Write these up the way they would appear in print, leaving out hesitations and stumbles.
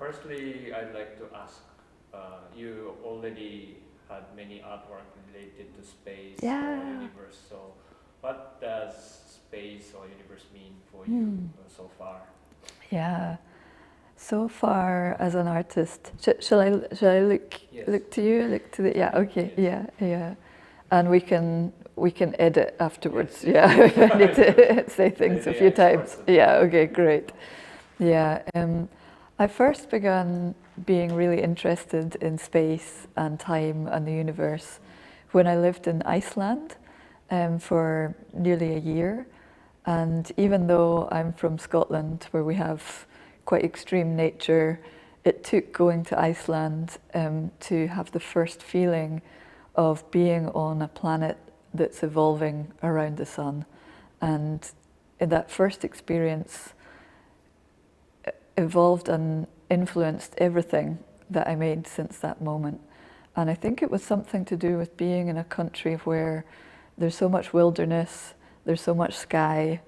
firstly, I'd like to ask, you already had many artwork related to space or universe, so what does space or universe mean for you so far? Yeah, so far as an artist, shall I look to you, look to the okay, yeah, and we can edit afterwards. If I need to say things a few times. Okay, great. I first began being really interested in space and time and the universe when I lived in Iceland for nearly a year. And even though I'm from Scotland, where we have quite extreme nature, it took going to Iceland to have the first feeling of being on a planet that's evolving around the sun. And in that first experience, evolved and influenced everything that I made since that moment. And I think it was something to do with being in a country where there's so much wilderness, there's so much sky,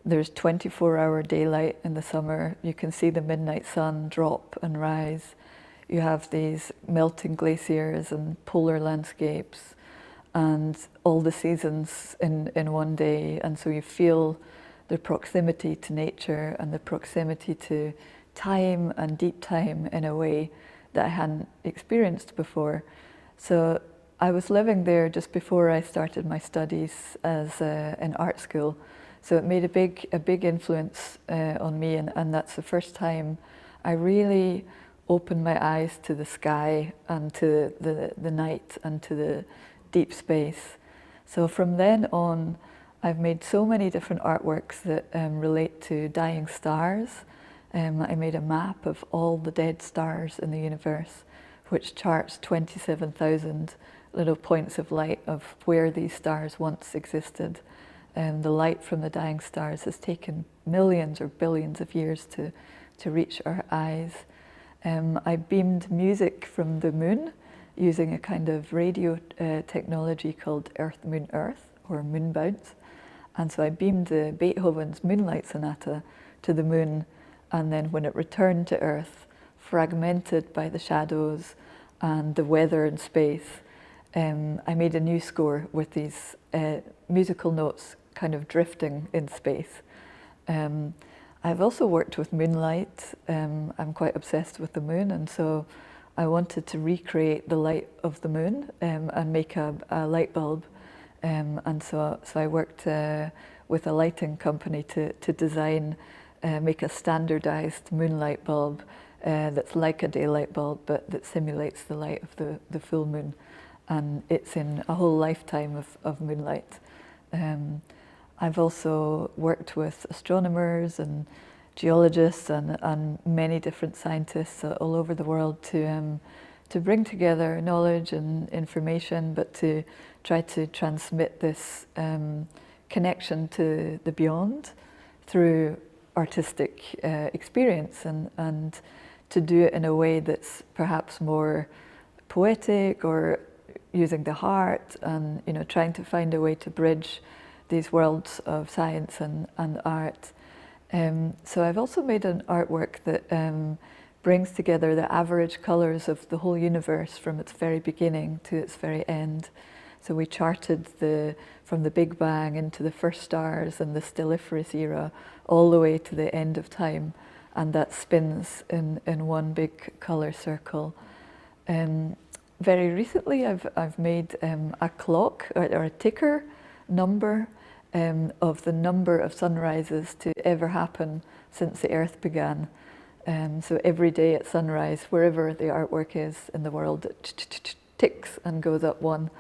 there's 24-hour daylight in the summer, you can see the midnight sun drop and rise, you have these melting glaciers and polar landscapes and all the seasons in one day, and so you feel the proximity to nature and the proximity to time and deep time in a way that I hadn't experienced before. So I was living there just before I started my studies as in art school. So it made a big influence on me, and that's the first time I really opened my eyes to the sky and to the night and to the deep space. So from then on, I've made so many different artworks that relate to dying stars. I made a map of all the dead stars in the universe, which charts 27,000 little points of light of where these stars once existed. The light from the dying stars has taken millions or billions of years to reach our eyes. I beamed music from the moon using a kind of radio technology called Earth, Moon, Earth, or moon bounce. And so I beamed Beethoven's Moonlight Sonata to the moon, and then when it returned to Earth, fragmented by the shadows and the weather and space, I made a new score with these musical notes kind of drifting in space. I've also worked with moonlight. I'm quite obsessed with the moon, and so I wanted to recreate the light of the moon and make a light bulb. And so I worked with a lighting company to design, make a standardized moonlight bulb that's like a daylight bulb, but that simulates the light of the full moon. And it's in a whole lifetime of moonlight. I've also worked with astronomers and geologists and many different scientists all over the world to bring together knowledge and information, but to try to transmit this connection to the beyond through artistic experience, and to do it in a way that's perhaps more poetic or using the heart, and trying to find a way to bridge these worlds of science and art. So I've also made an artwork that brings together the average colours of the whole universe from its very beginning to its very end. So we charted from the Big Bang into the first stars and the stelliferous era, all the way to the end of time, and that spins in one big colour circle. Very recently I've made a clock or a ticker number of the number of sunrises to ever happen since the Earth began. So every day at sunrise, wherever the artwork is in the world, it ticks and goes up one.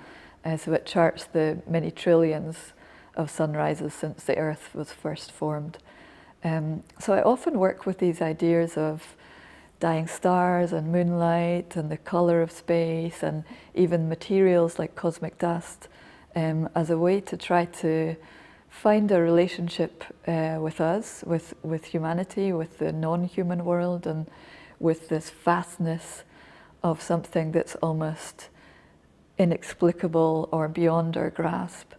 So it charts the many trillions of sunrises since the Earth was first formed. So I often work with these ideas of dying stars and moonlight and the colour of space and even materials like cosmic dust as a way to try to find a relationship with us, with humanity, with the non-human world, and with this vastness of something that's almost inexplicable or beyond our grasp.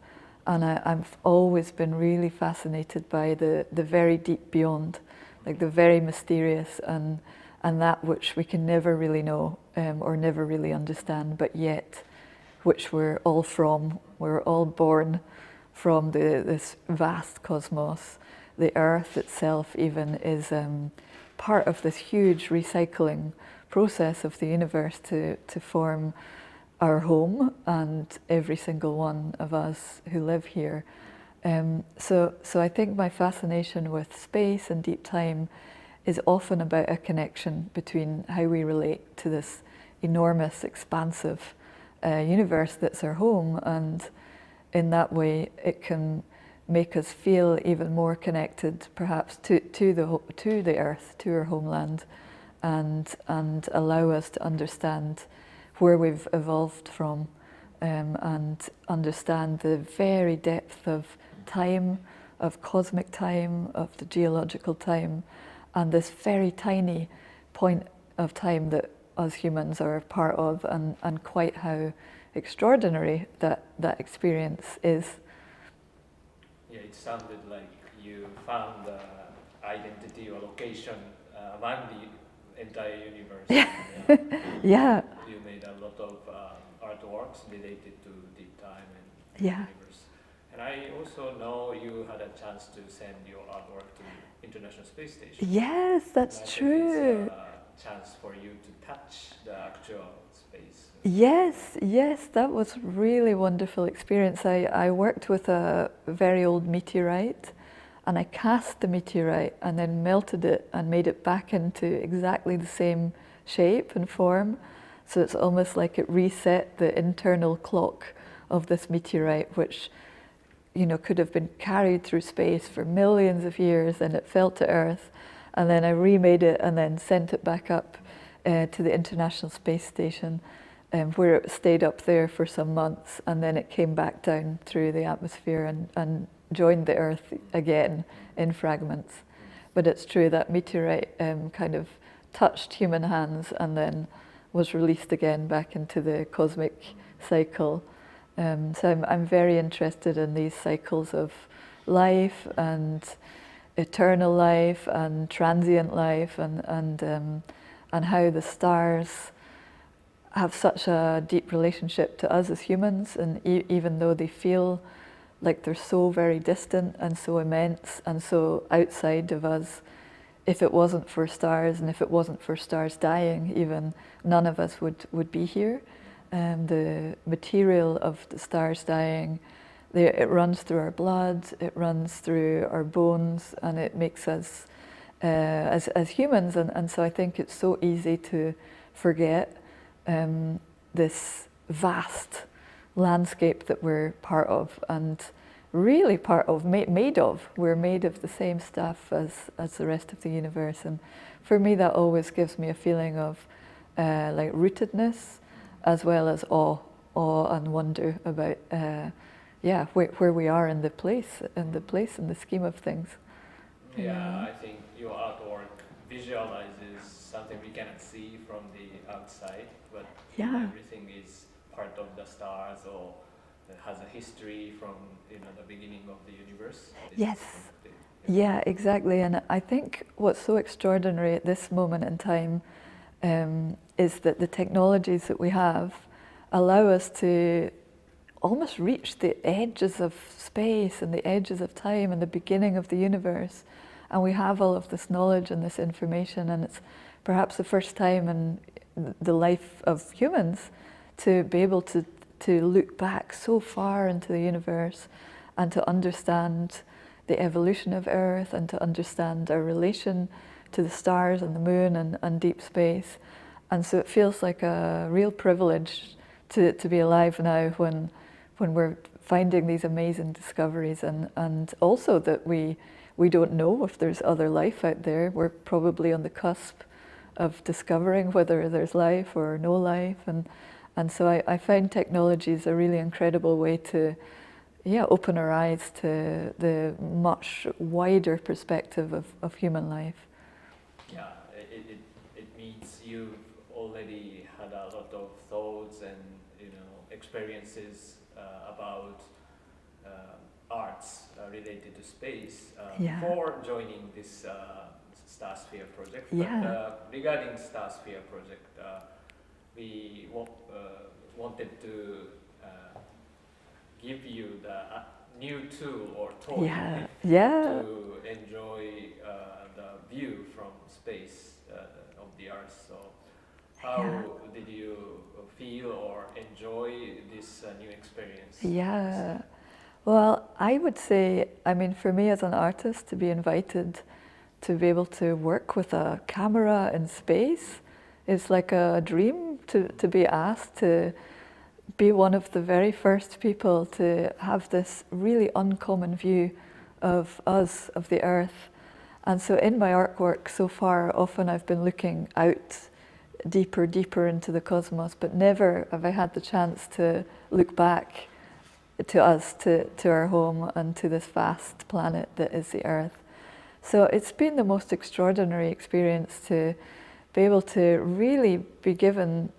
And I've always been really fascinated by the very deep beyond, like the very mysterious and and that which we can never really know or never really understand, but yet which we're all from. We're all born from this vast cosmos. The earth itself even is part of this huge recycling process of the universe to form our home and every single one of us who live here. So I think my fascination with space and deep time is often about a connection between how we relate to this enormous, expansive universe that's our home, and in that way it can make us feel even more connected perhaps to the earth, to our homeland, and allow us to understand where we've evolved from, and understand the very depth of time, of cosmic time, of the geological time, and this very tiny point of time that us humans are a part of, and quite how extraordinary that experience is. Yeah, it sounded like you found identity or location among the entire universe. Yeah. You made a lot of artworks related to deep time and Yeah. universe. And I also know you had a chance to send your artwork to International Space Station. Yes, that's true. It's a chance for you to touch the actual space. Yes, that was really wonderful experience. I worked with a very old meteorite, and I cast the meteorite and then melted it and made it back into exactly the same shape and form. So it's almost like it reset the internal clock of this meteorite, which could have been carried through space for millions of years, and it fell to Earth, and then I remade it and then sent it back up to the International Space Station, where it stayed up there for some months, and then it came back down through the atmosphere and joined the Earth again in fragments. But it's true that meteorite kind of touched human hands and then was released again back into the cosmic cycle. So I'm very interested in these cycles of life and eternal life and transient life, and how the stars have such a deep relationship to us as humans, and even though they feel like they're so very distant and so immense and so outside of us, if it wasn't for stars and if it wasn't for stars dying, even none of us would be here. The material of the stars dying, it runs through our blood, it runs through our bones, and it makes us as humans. And so I think it's so easy to forget this vast landscape that we're part of, and really part of, made of. We're made of the same stuff as the rest of the universe. And for me, that always gives me a feeling of like rootedness, as well as awe and wonder about where we are in the place in the scheme of things. Yeah, I think your artwork visualizes something we cannot see from the outside, but everything is part of the stars, or has a history from the beginning of the universe. Yes. Yeah, exactly. And I think what's so extraordinary at this moment in time is that the technologies that we have allow us to almost reach the edges of space and the edges of time and the beginning of the universe. And we have all of this knowledge and this information, and it's perhaps the first time in the life of humans to be able to look back so far into the universe and to understand the evolution of Earth and to understand our relation to the stars and the moon and deep space. And so it feels like a real privilege to be alive now when we're finding these amazing discoveries, and also that we don't know if there's other life out there. We're probably on the cusp of discovering whether there's life or no life, and so I find technology is a really incredible way to open our eyes to the much wider perspective of human life. Yeah, it means you've already had a lot of thoughts and experiences about arts related to space before joining this Starsphere project. Yeah. But regarding Starsphere project, we wanted to give you the new tool or toy to enjoy the view from space of the Earth. So how did you feel or enjoy this new experience? Yeah. Well, I would say, I mean, for me as an artist, to be invited to be able to work with a camera in space is like a dream. To be asked to be one of the very first people to have this really uncommon view of us, of the Earth. And so in my artwork so far, often I've been looking out deeper into the cosmos, but never have I had the chance to look back to us, to our home and to this vast planet that is the Earth. So it's been the most extraordinary experience to be able to really be given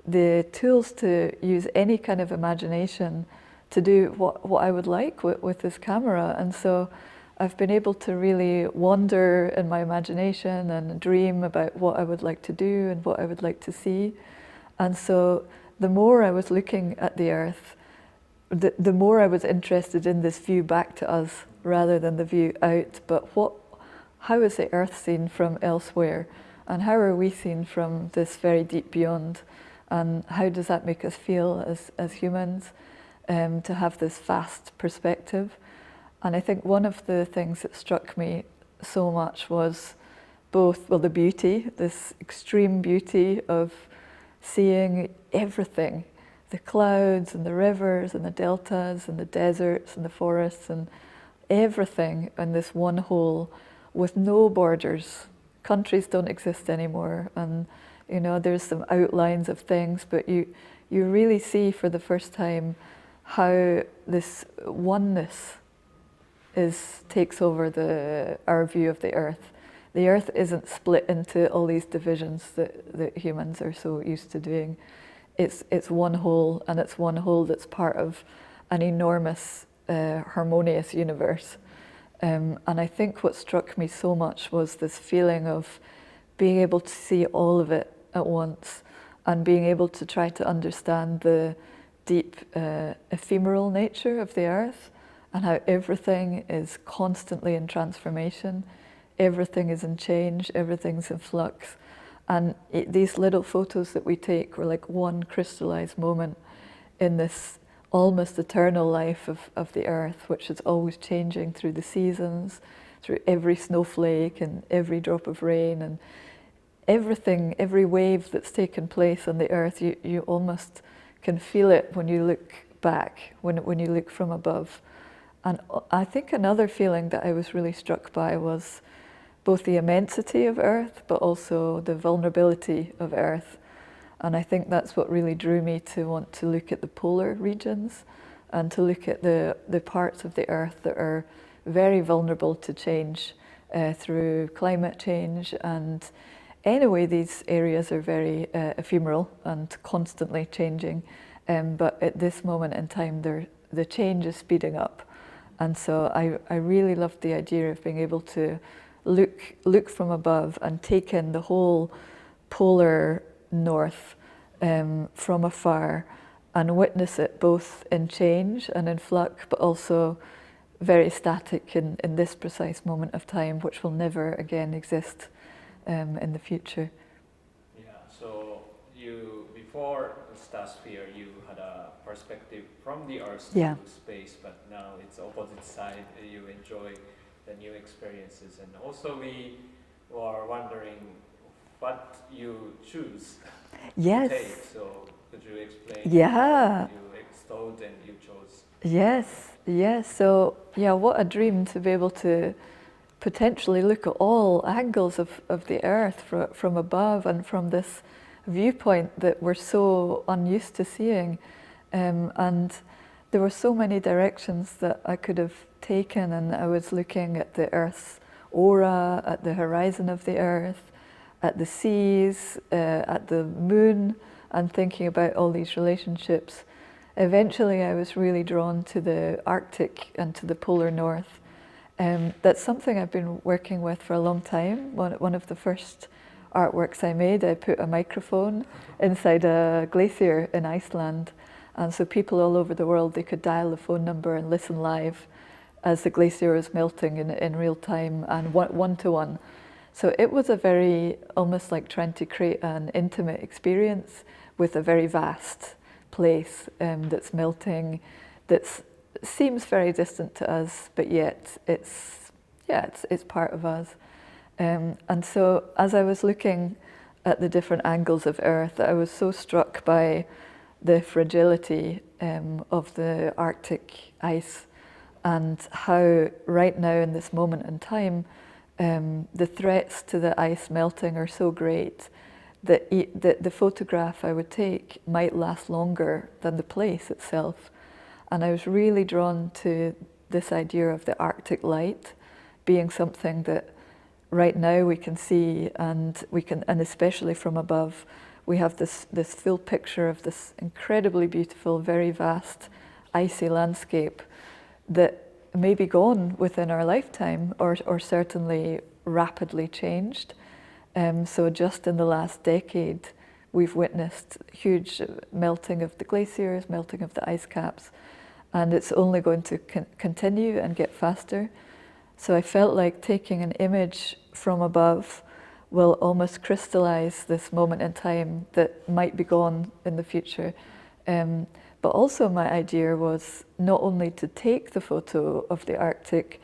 the tools to use any kind of imagination to do what I would like with this camera. And so I've been able to really wander in my imagination and dream about what I would like to do and what I would like to see. And so the more I was looking at the Earth, the more I was interested in this view back to us rather than the view out. But how is the Earth seen from elsewhere? And how are we seen from this very deep beyond? And how does that make us feel as humans, to have this vast perspective? And I think one of the things that struck me so much was both, well, the beauty, this extreme beauty of seeing everything, the clouds and the rivers and the deltas and the deserts and the forests and everything in this one whole with no borders. Countries don't exist anymore, and you know, there's some outlines of things, but you really see for the first time how this oneness takes over our view of the Earth. The Earth isn't split into all these divisions that humans are so used to doing. It's one whole, and it's one whole that's part of an enormous, harmonious universe. And I think what struck me so much was this feeling of being able to see all of it at once and being able to try to understand the deep ephemeral nature of the Earth and how everything is constantly in transformation, everything is in change, everything's in flux. And these little photos that we take were like one crystallized moment in this almost eternal life of the Earth, which is always changing through the seasons, through every snowflake and every drop of rain and everything, every wave that's taken place on the Earth. You almost can feel it when you look back, when you look from above. And I think another feeling that I was really struck by was both the immensity of Earth, but also the vulnerability of Earth. And I think that's what really drew me to want to look at the polar regions and to look at the parts of the Earth that are very vulnerable to change through climate change. And anyway, these areas are very ephemeral and constantly changing. But at this moment in time, the change is speeding up. And so I really loved the idea of being able to look from above and take in the whole polar north from afar and witness it both in change and in flux, but also very static in this precise moment of time, which will never again exist in the future. Yeah, so before Starsphere, you had a perspective from the Earth to space, but now it's opposite side. You enjoy the new experiences, and also we were wondering what you choose to take. So could you explain how you extolled and you chose? Yes. So what a dream to be able to potentially look at all angles of the Earth from above and from this viewpoint that we're so unused to seeing. And there were so many directions that I could have taken, and I was looking at the Earth's aura, at the horizon of the Earth, at the seas, at the moon, and thinking about all these relationships. Eventually I was really drawn to the Arctic and to the polar north, That's something I've been working with for a long time. One of the first artworks I made, I put a microphone inside a glacier in Iceland, and so people all over the world, they could dial the phone number and listen live as the glacier was melting in real time and one-to-one. So it was a very, almost like trying to create an intimate experience with a very vast place that's melting, that seems very distant to us, but yet it's part of us. And so as I was looking at the different angles of Earth, I was so struck by the fragility of the Arctic ice, and how right now in this moment in time, the threats to the ice melting are so great that the photograph I would take might last longer than the place itself. And I was really drawn to this idea of the Arctic light being something that right now we can see, and especially from above, we have this full picture of this incredibly beautiful, very vast, icy landscape that may be gone within our lifetime, or certainly rapidly changed. So just in the last decade, we've witnessed huge melting of the glaciers, melting of the ice caps, and it's only going to continue and get faster. So I felt like taking an image from above will almost crystallize this moment in time that might be gone in the future. But also my idea was not only to take the photo of the Arctic,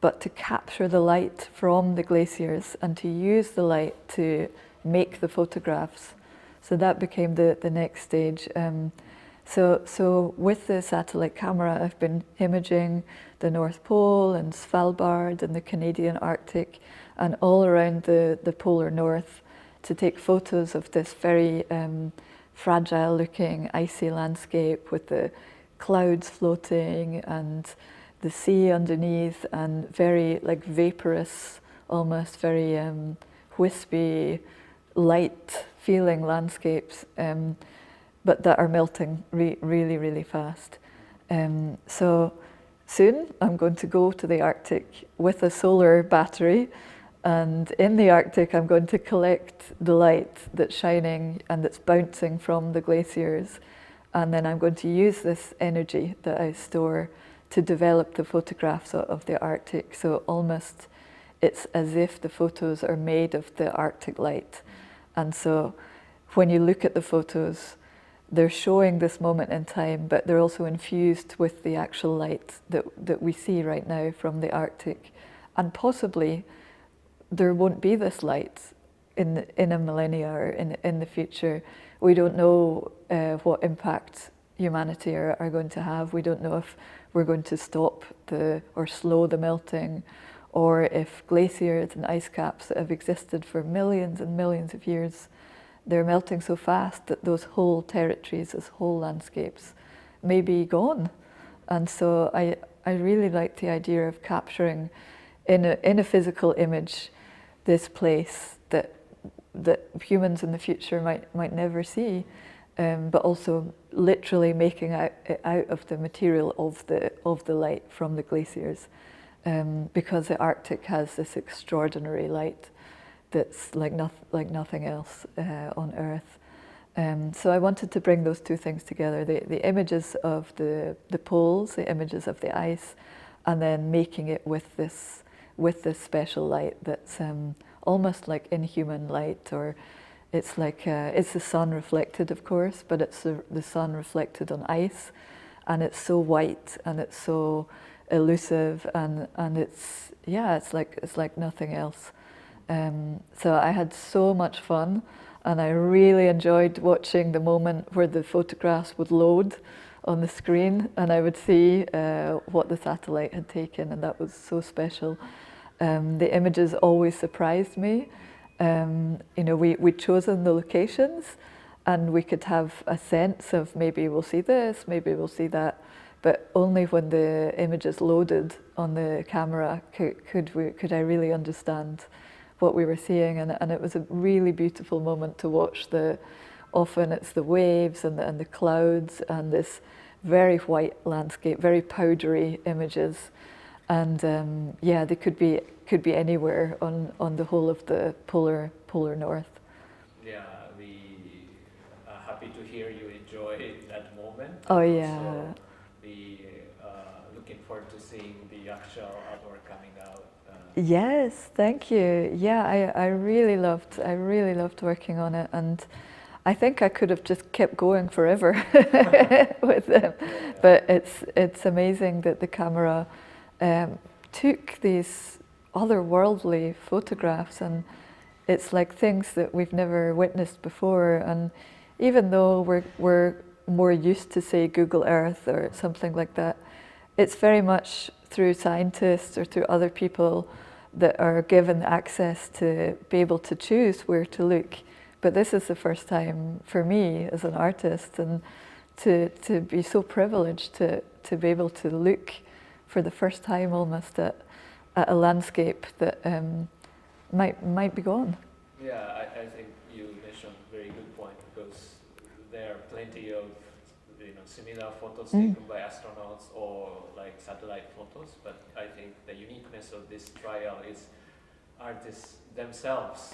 but to capture the light from the glaciers and to use the light to make the photographs. So that became the next stage. So with the satellite camera, I've been imaging the North Pole and Svalbard and the Canadian Arctic and all around the polar north to take photos of this very fragile looking icy landscape with the clouds floating and the sea underneath, and very like vaporous, almost very wispy, light feeling landscapes, but that are melting really, really fast. So soon I'm going to go to the Arctic with a solar battery, and in the Arctic I'm going to collect the light that's shining and that's bouncing from the glaciers, and then I'm going to use this energy that I store to develop the photographs of the Arctic. So almost it's as if the photos are made of the Arctic light. And so when you look at the photos, they're showing this moment in time, but they're also infused with the actual light that we see right now from the Arctic. And possibly there won't be this light in a millennia or in the future. We don't know what impact humanity are going to have. We don't know if we're going to stop or slow the melting, or if glaciers and ice caps that have existed for millions and millions of years, they're melting so fast that those whole territories, those whole landscapes may be gone. And so I really like the idea of capturing in a physical image this place that humans in the future might never see, but also literally making it out of the material of the light from the glaciers, because the Arctic has this extraordinary light that's like nothing else on Earth. So I wanted to bring those two things together, the images of the poles, the images of the ice, and then making it with this special light that's almost like inhuman light, or it's like it's the sun reflected, of course, but it's the sun reflected on ice, and it's so white and it's so elusive, and it's like nothing else. So I had so much fun, and I really enjoyed watching the moment where the photographs would load on the screen and I would see what the satellite had taken, and that was so special. The images always surprised me. We'd chosen the locations, and we could have a sense of maybe we'll see this, maybe we'll see that, but only when the images loaded on the camera could I really understand what we were seeing, and it was a really beautiful moment to watch. Often it's the waves and the clouds and this very white landscape, very powdery images, And yeah, they could be anywhere on the whole of the polar north. Yeah, we are happy to hear you enjoy that moment. Oh And yeah. also we looking forward to seeing the actual artwork coming out. Yes, thank you. Yeah, I really loved working on it, and I think I could have just kept going forever with them. Yeah. But it's amazing that the camera took these otherworldly photographs, and it's like things that we've never witnessed before. And even though we're more used to, say, Google Earth or something like that, it's very much through scientists or through other people that are given access to be able to choose where to look. But this is the first time for me as an artist, and to be so privileged to be able to look for the first time almost at a landscape that might be gone. Yeah, I think you mentioned a very good point, because there are plenty of similar photos taken by astronauts or like satellite photos, but I think the uniqueness of this trial is artists themselves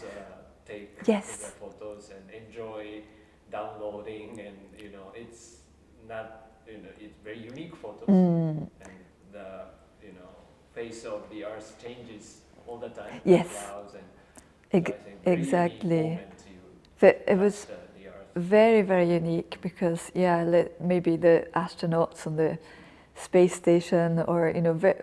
take their photos and enjoy downloading, and it's not it's very unique photos, and the face of the Earth changes all the time. Yes. Clouds and Exactly. It was very, very unique because, yeah, maybe the astronauts on the space station, or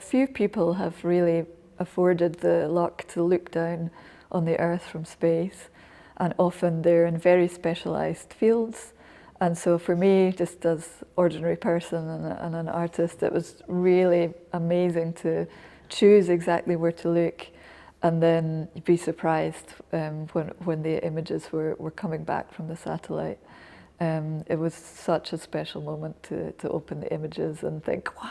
few people have really afforded the luck to look down on the Earth from space, and often they're in very specialized fields. And so for me, just as ordinary person and an artist, it was really amazing to choose exactly where to look, and then be surprised when the images were coming back from the satellite. It was such a special moment to open the images and think, wow.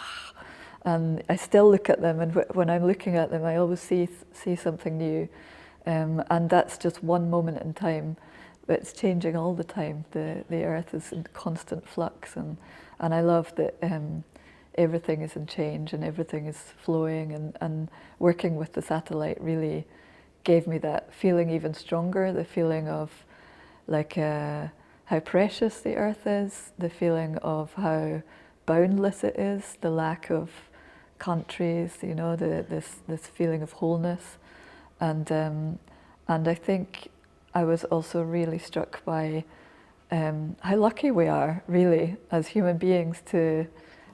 And I still look at them, and when I'm looking at them, I always see something new. And that's just one moment in time, but it's changing all the time. The Earth is in constant flux, and I love that everything is in change and everything is flowing, and working with the satellite really gave me that feeling even stronger, the feeling of like how precious the Earth is, the feeling of how boundless it is, the lack of countries, this feeling of wholeness. And I think I was also really struck by how lucky we are, really, as human beings, to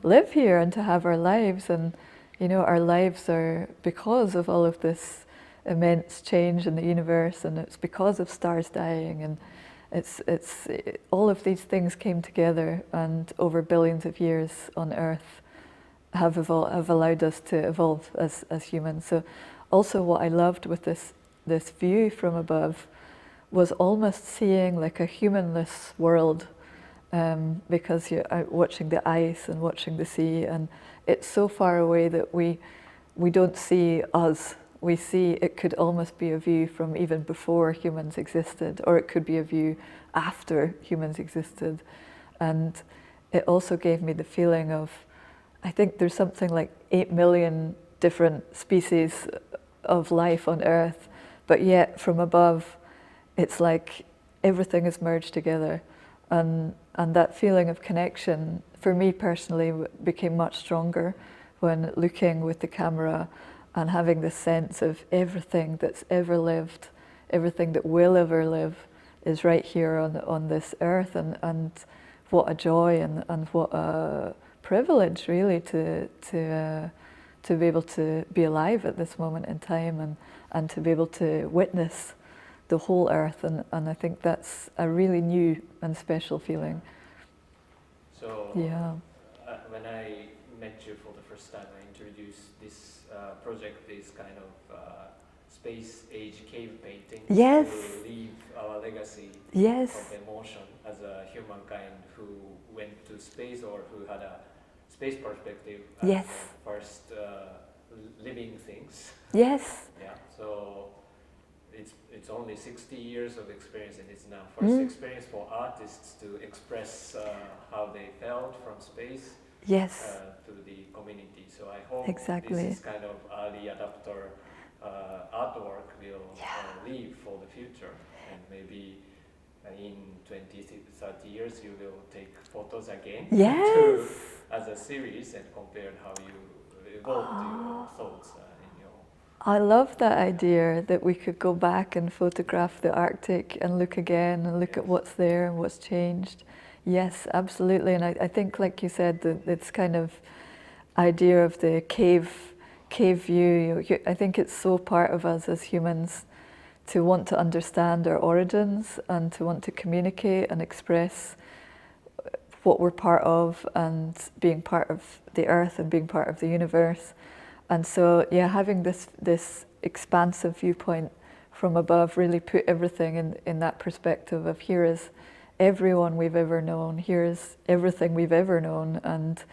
live here and to have our lives. And our lives are because of all of this immense change in the universe, and it's because of stars dying, and it's all of these things came together, and over billions of years on Earth have allowed us to evolve as humans. So also what I loved with this view from above was almost seeing like a humanless world, because you're out watching the ice and watching the sea, and it's so far away that we don't see us. We see it could almost be a view from even before humans existed, or it could be a view after humans existed. And it also gave me the feeling of, I think there's something like 8 million different species of life on Earth, but yet from above, it's like everything is merged together. And that feeling of connection, for me personally, became much stronger when looking with the camera and having this sense of everything that's ever lived, everything that will ever live, is right here on this Earth. And what a joy and what a privilege, really, to be able to be alive at this moment in time, and to be able to witness the whole Earth, and I think that's a really new and special feeling. So yeah. When I met you for the first time, I introduced this project, this kind of space age cave painting, Yes. to leave our legacy Yes. of emotion as a humankind who went to space, or who had a space perspective as Yes. the first living things. Yes. Yeah. So it's only 60 years of experience, and it's now first experience for artists to express how they felt from space. Yes. To the community. So I hope Exactly. this is kind of early adopter artwork will live for the future, and maybe in 20, 30 years you will take photos again Yes. as a series and compare how you evolved your thoughts in your... I love that idea that we could go back and photograph the Arctic and look again and look at what's there and what's changed. Yes, absolutely. And I think, like you said, that it's kind of idea of the cave view. I think it's so part of us as humans to want to understand our origins and to want to communicate and express what we're part of and being part of the earth and being part of the universe. And so, yeah, having this expansive viewpoint from above really put everything in that perspective of here is everyone we've ever known, here is everything we've ever known, and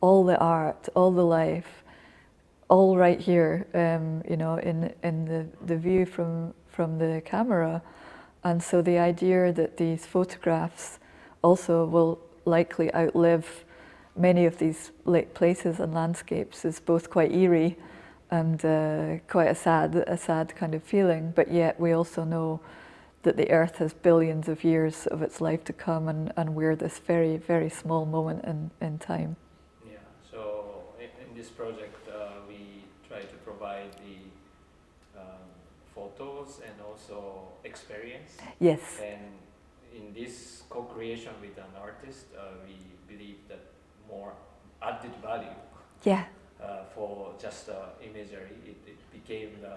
all the art, all the life, all right here, you know, in the view from the camera. And so the idea that these photographs also will likely outlive many of these places and landscapes is both quite eerie and quite a sad kind of feeling. But yet we also know that the Earth has billions of years of its life to come, and we're this very, very small moment in time. Yeah, so in this project we try to provide the photos and also experience. Yes. And in this co-creation with an artist, we believe that more added value. Yeah. For just imagery, it became the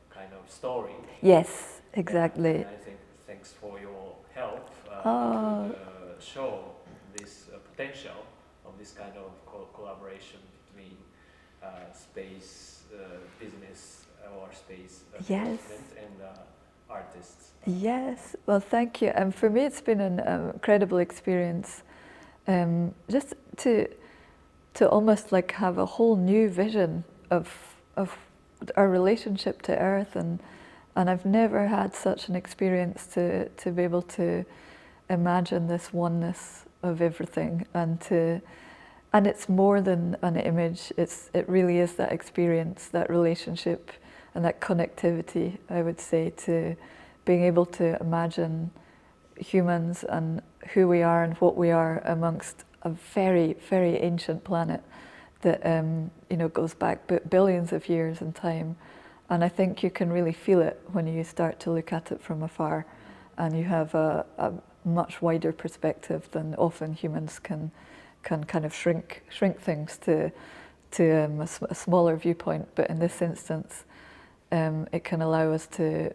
kind of story. Yes, exactly. And I think thanks for your help to show this potential of this kind of collaboration between space business or space development and artists. Yes, well, thank you. And for me, it's been an incredible experience, just to almost like have a whole new vision of our relationship to Earth, and I've never had such an experience to be able to imagine this oneness of everything, and it's more than an image. It really is that experience, that relationship, and that connectivity. I would say, to being able to imagine humans and who we are and what we are amongst a very, very ancient planet that you know, goes back billions of years in time. And I think you can really feel it when you start to look at it from afar, and you have a much wider perspective than often humans can kind of shrink things to a smaller viewpoint. But in this instance, it can allow us to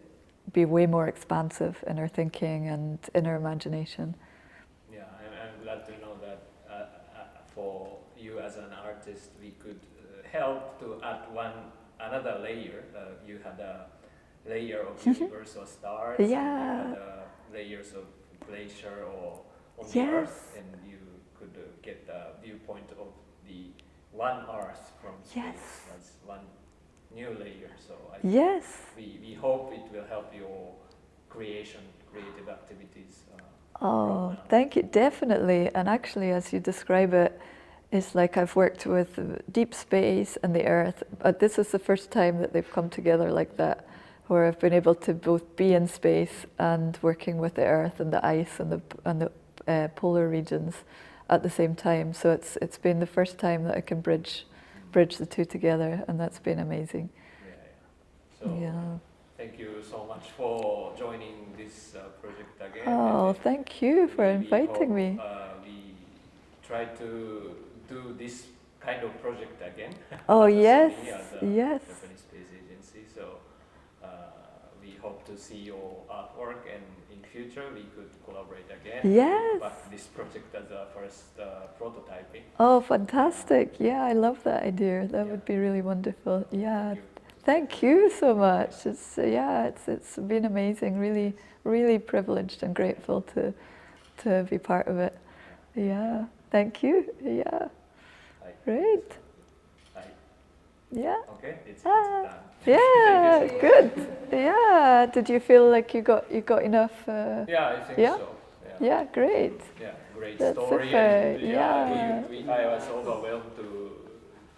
be way more expansive in our thinking and in our imagination. Yeah, I'm glad to know that for you as an artist, we could help to add another layer. You had a layer of universal stars, and you had layers of glacier or on the Earth, and you could get the viewpoint of the one Earth from space. That's one new layer. So I think we hope it will help your creative activities. Thank you, definitely. And actually, as you describe it, it's like I've worked with deep space and the Earth, but this is the first time that they've come together like that, where I've been able to both be in space and working with the Earth and the ice and the polar regions at the same time. So it's been the first time that I can bridge the two together, and that's been amazing. So thank you so much for joining this project again. Oh, thank you for inviting me. We try to do this kind of project again. Oh yes, Japanese Space Agency. So we hope to see your artwork, and in future we could collaborate again. Yes. But this project as a first prototyping. Oh, fantastic! Yeah, I love that idea. That would be really wonderful. Yeah. Thank you so much. It's been amazing. Really, really privileged and grateful to be part of it. Yeah. Thank you. Yeah. Great. Yeah. Okay. It's done. Yeah. Good. Yeah. Did you feel like you got enough? Yeah, I think so. Yeah. Yeah, great. Yeah, great That's story. super, And yeah. I was overwhelmed to